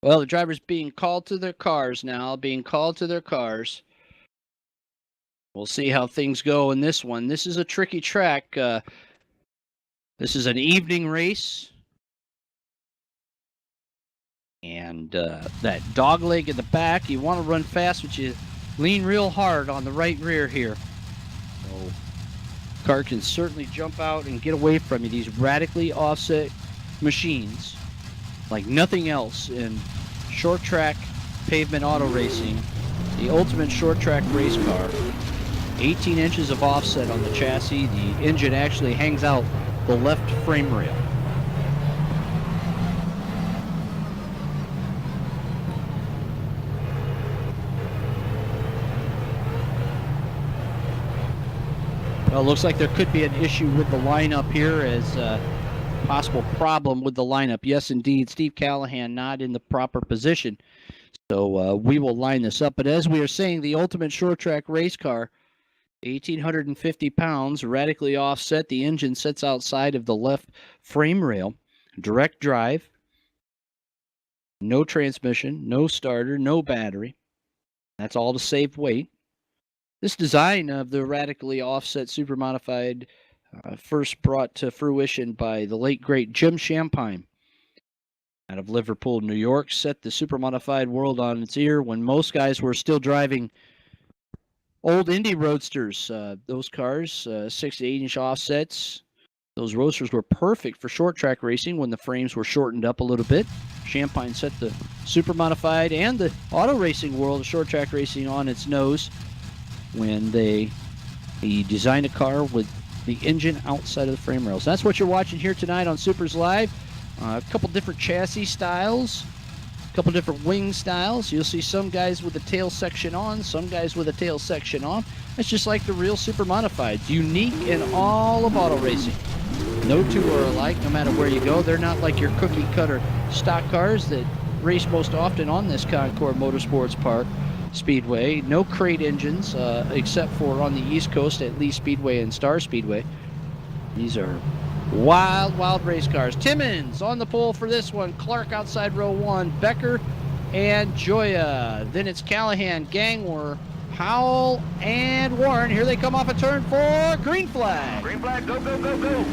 Well, the drivers being called to their cars now, being called to their cars. We'll see how things go in this one. This is a tricky track. This is an evening race. And that dog leg in the back, you want to run fast, but you lean real hard on the right rear here. So car can certainly jump out and get away from you. These radically offset machines, like nothing else in short track pavement auto racing, the ultimate short track race car. 18 inches of offset on the chassis. The engine actually hangs out the left frame rail. Well, it looks like there could be an issue with the lineup here, as a possible problem with the lineup. Yes, indeed, Steve Callahan not in the proper position. So we will line this up. But as we are saying, the ultimate short track race car, 1,850 pounds, radically offset. The engine sits outside of the left frame rail. Direct drive. No transmission, no starter, no battery. That's all to save weight. This design of the radically offset Supermodified first brought to fruition by the late, great Jim Shampine out of Liverpool, New York, set the Supermodified world on its ear when most guys were still driving old Indy Roadsters. Those cars, 6 to 8 inch offsets. Those Roadsters were perfect for short track racing when the frames were shortened up a little bit. Shampine set the Supermodified and the auto racing world of short track racing on its nose when he designed a car with the engine outside of the frame rails. That's what you're watching here tonight on SUPRS Live. A couple different chassis styles, a couple different wing styles. You'll see some guys with the tail section on, some guys with the tail section off. It's just like the real Supermodified. Unique in all of auto racing. No two are alike, no matter where you go. They're not like your cookie cutter stock cars that race most often on this Concord Motorsports Park Speedway. No crate engines, except for on the East Coast at Lee Speedway and Star Speedway. These are wild, wild race cars. Timmons on the pole for this one. Clark outside row 1. Becker and Joya. Then it's Callahan, Gangwer, Powell, and Warren. Here they come off a turn 4. Green flag. Green flag, go, go, go, go.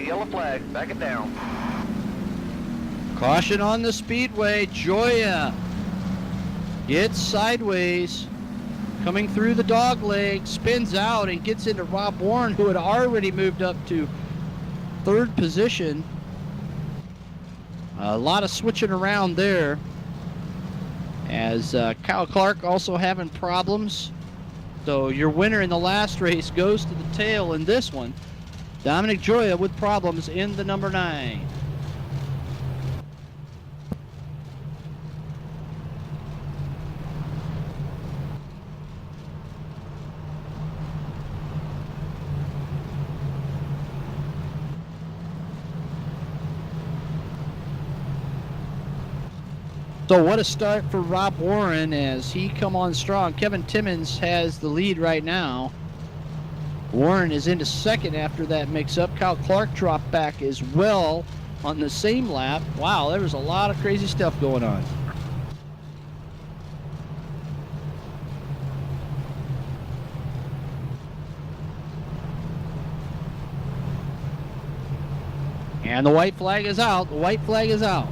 Yellow flag, back it down. Caution on the speedway. Joya gets sideways, coming through the dog leg, spins out and gets into Rob Warren, who had already moved up to 3rd position. A lot of switching around there, as Kyle Clark also having problems. So your winner in the last race goes to the tail in this one. Dominic Joya with problems in the number 9. So what a start for Rob Warren as he come on strong. Kevin Timmons has the lead right now. Warren is into 2nd after that mix-up. Kyle Clark dropped back as well on the same lap. Wow, there was a lot of crazy stuff going on. And the white flag is out. The white flag is out.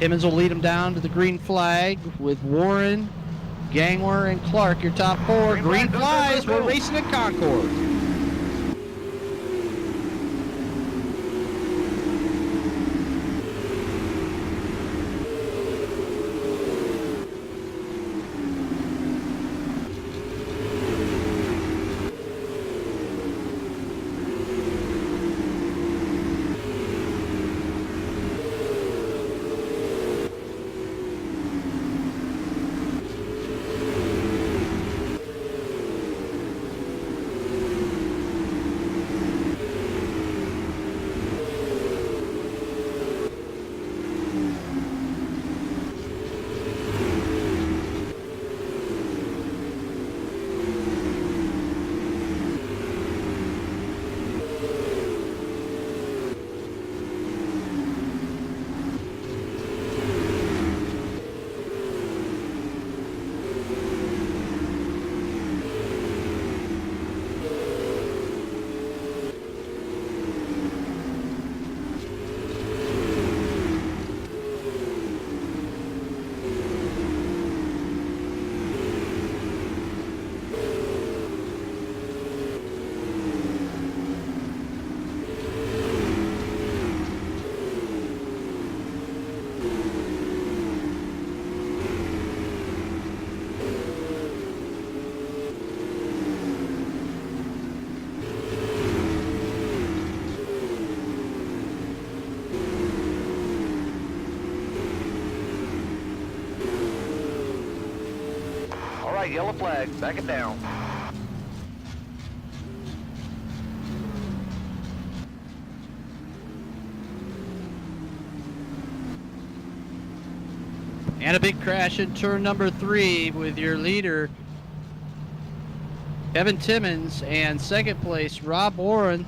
Timmons will lead him down to the green flag with Warren, Gangwer, and Clark, your top 4. Green flies. We're racing at Concord. right, yellow flag. Back it down. And a big crash in turn number 3 with your leader, Evan Timmons, and second place, Rob Warren.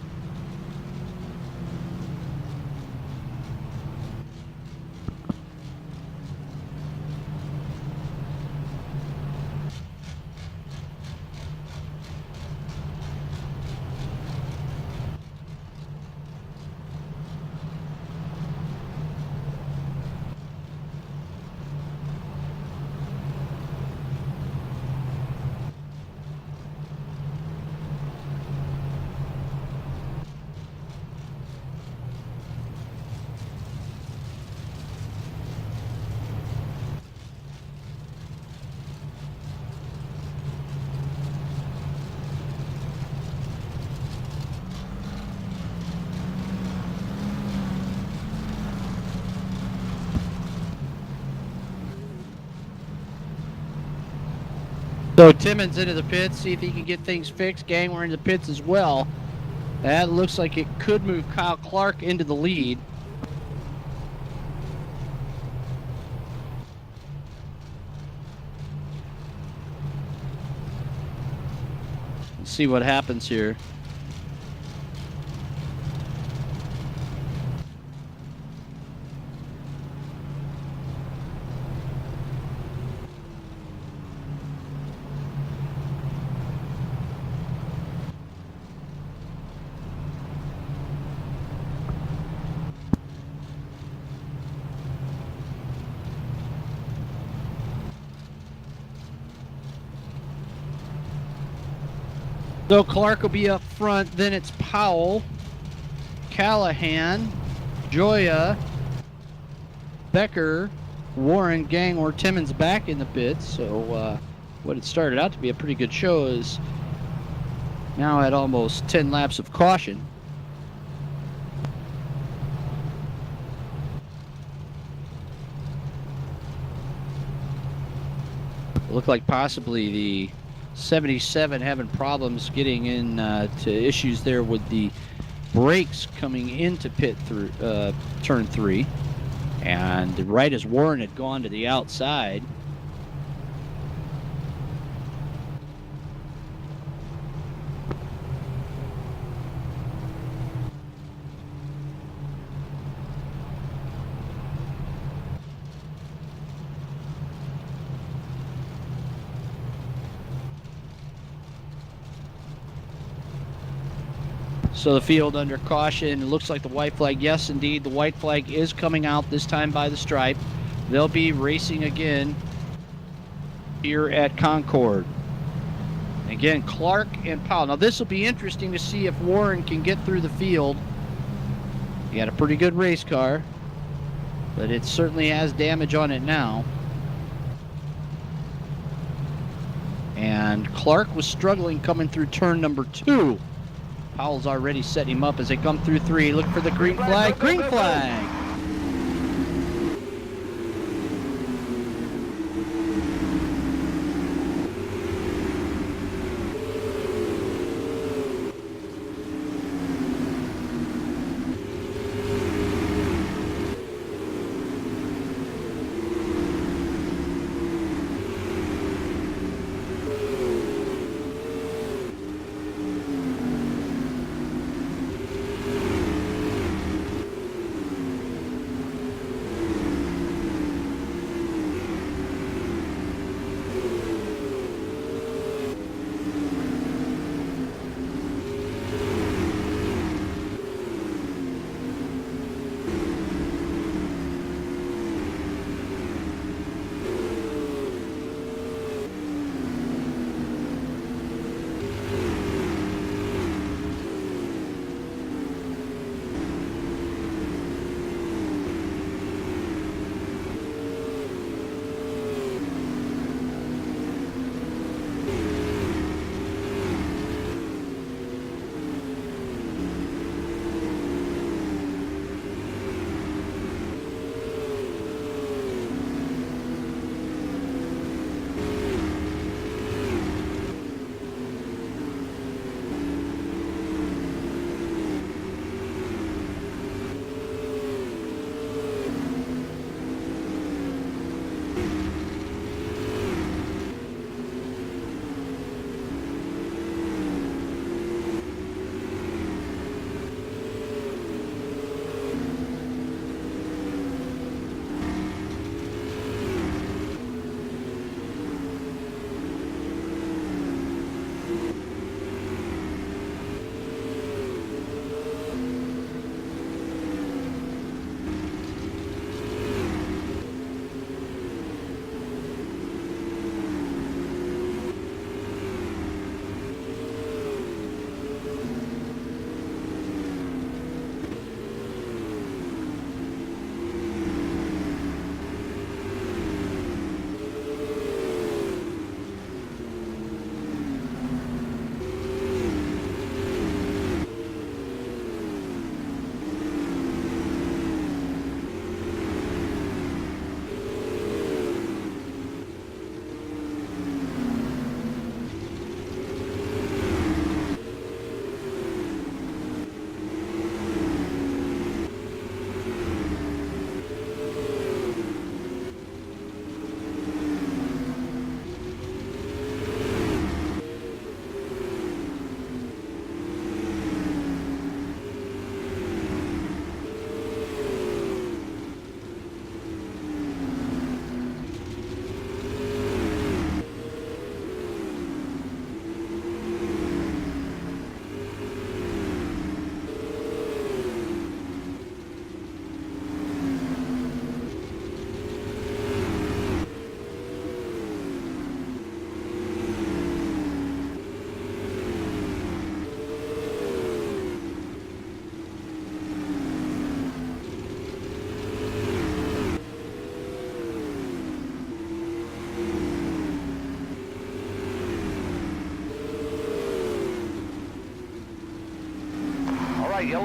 So Timmons into the pits, see if he can get things fixed. Gang, we're in the pits as well. That looks like it could move Kyle Clark into the lead. Let's see what happens here. So Clark will be up front, then it's Powell, Callahan, Joya, Becker, Warren, Gang, or Timmons back in the pits. So what it started out to be a pretty good show is now at almost 10 laps of caution. Looked like possibly the 77 having problems getting in to issues there with the brakes coming into pit through turn 3, and right as Warren had gone to the outside. So the field under caution. It looks like the white flag. Yes, indeed, the white flag is coming out, this time by the stripe. They'll be racing again here at Concord. Again, Clark and Powell. Now this will be interesting to see if Warren can get through the field. He had a pretty good race car, but it certainly has damage on it now. And Clark was struggling coming through turn number 2. Powell's already setting him up as they come through 3. Look for the green flag. Green flag!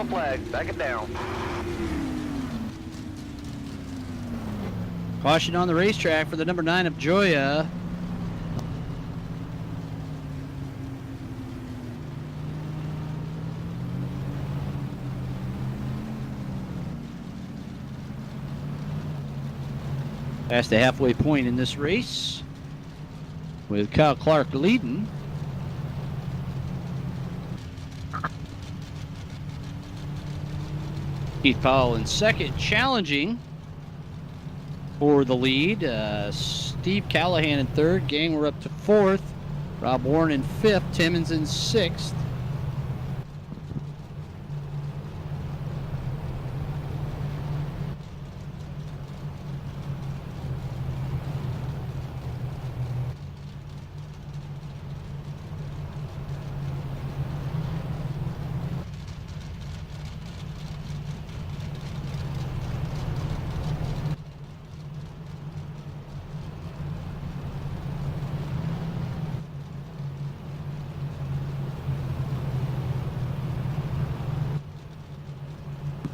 yellow flag. Back it down. Caution on the racetrack for the number 9 of Joya. Past the halfway point in this race, with Kyle Clark leading. Keith Powell in second, challenging for the lead. Steve Callahan in third. Gang, we're up to fourth. Rob Warren in fifth. Timmons in sixth.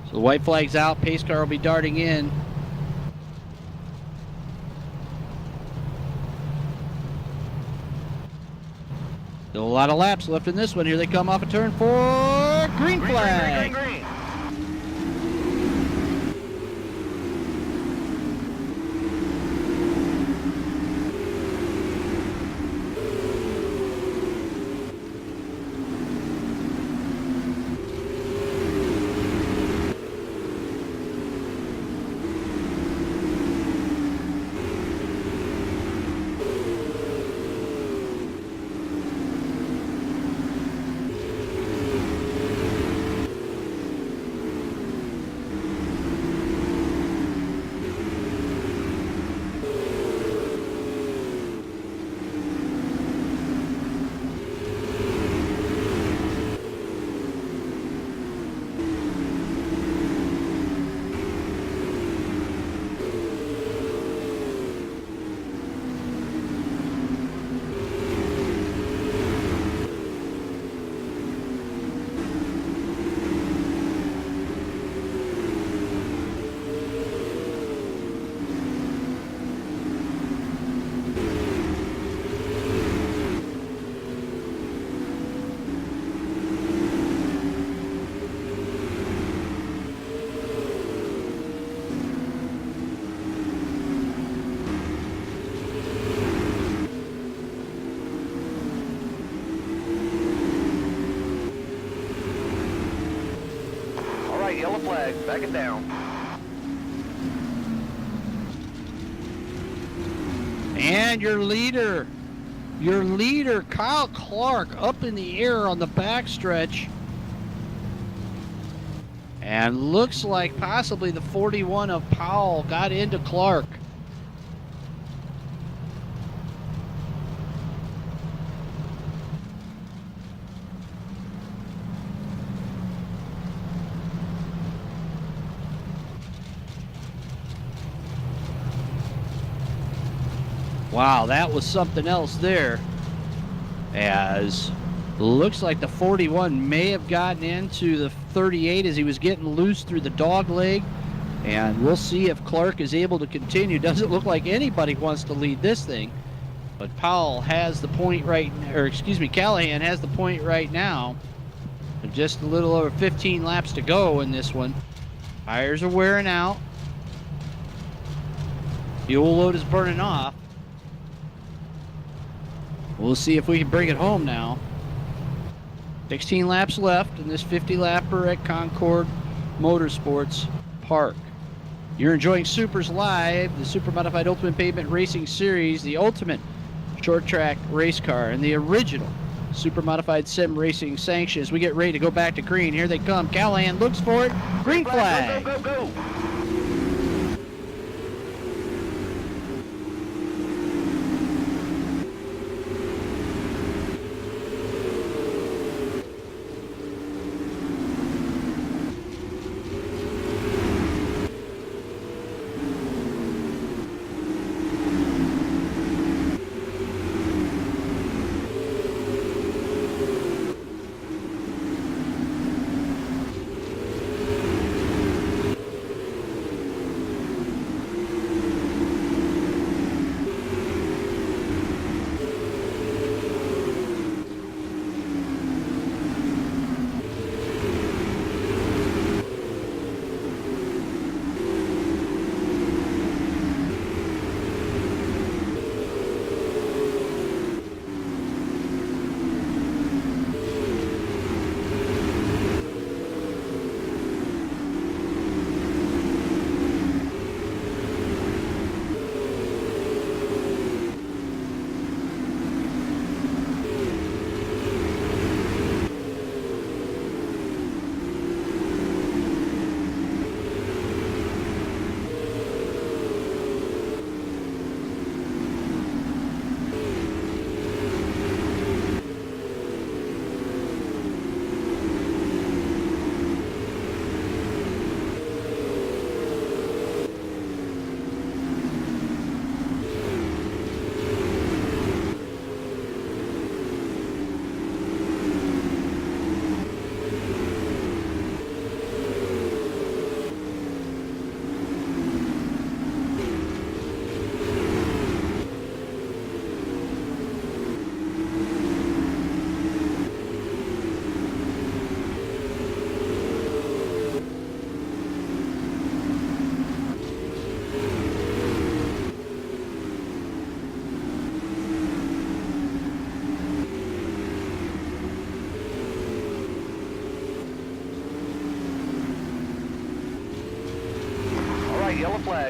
So the white flag's out. Pace car will be darting in. Still a lot of laps left in this one. Here they come off a turn 4. Green flag. Green. Yellow flag, back it down. And your leader, Kyle Clark, up in the air on the backstretch. And looks like possibly the 41 of Powell got into Clark. Wow, that was something else there. As looks like the 41 may have gotten into the 38 as he was getting loose through the dog leg. And we'll see if Clark is able to continue. Doesn't look like anybody wants to lead this thing. But Powell has the point right, or excuse me, Callahan has the point right now. Just a little over 15 laps to go in this one. Tires are wearing out. Fuel load is burning off. We'll see if we can bring it home now. 16 laps left in this 50-lapper at Concord Motorsports Park. You're enjoying SUPRS Live, the Supermodified Ultimate Pavement Racing Series, the ultimate short track race car, and the original Supermodified Sim Racing sanction. As we get ready to go back to green, here they come. Callahan looks for it. Green flag. Go, go, go, go.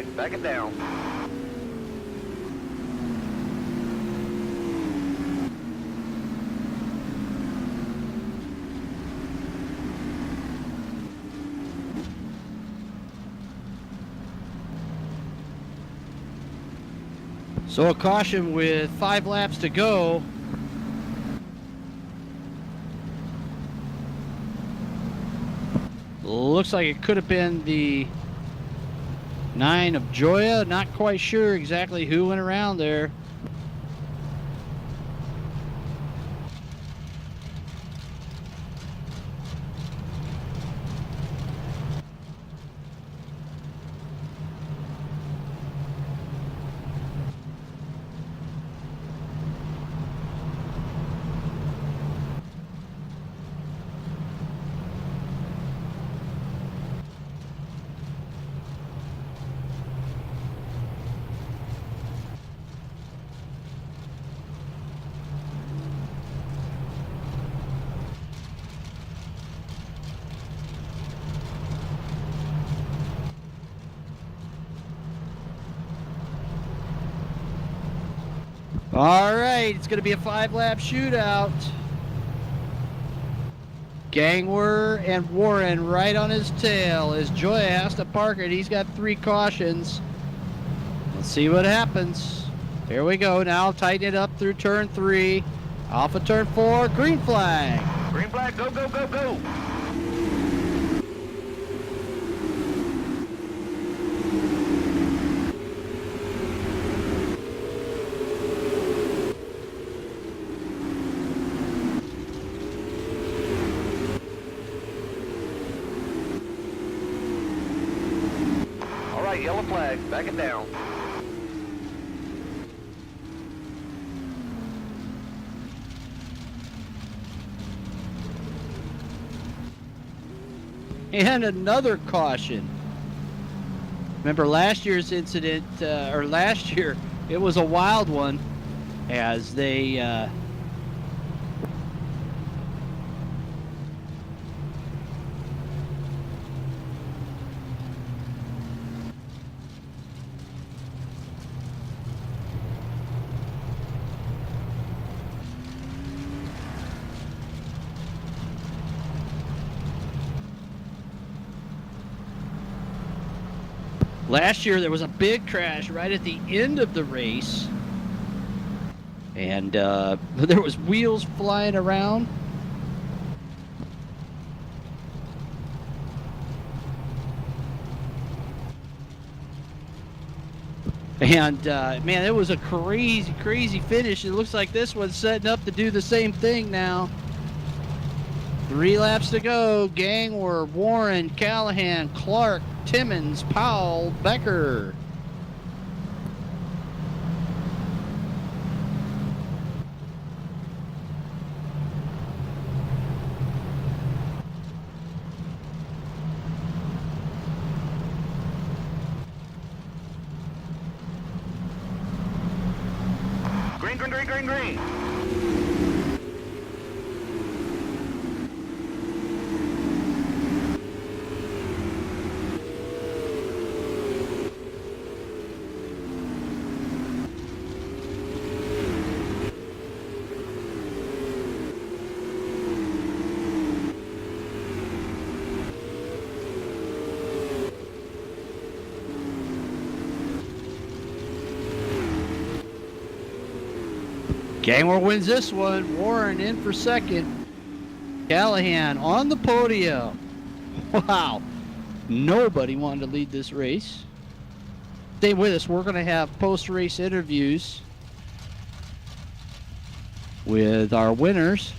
flag, back it down. So a caution with 5 laps to go. Looks like it could have been the 9 of Joya. Not quite sure exactly who went around there. All right, it's going to be a 5-lap shootout. Gangwer and Warren right on his tail as Joya has to park it. He's got 3 cautions. Let's see what happens. Here we go now. Tighten it up through turn 3. Off of turn 4. Green flag. Green flag, go, go, go, go. All right, yellow flag, back it down. And another caution. Remember last year's incident, or last year, it was a wild one as they last year there was a big crash right at the end of the race, and there was wheels flying around. And man, it was a crazy finish. It looks like this one's setting up to do the same thing now. 3 laps to go. Gangwer, Warren, Callahan, Clark, Timmons, Powell, Becker. Green, green, green, green, green. Gangwer wins this one. Warren in for second. Callahan on the podium. Wow. Nobody wanted to lead this race. Stay with us. We're going to have post-race interviews with our winners.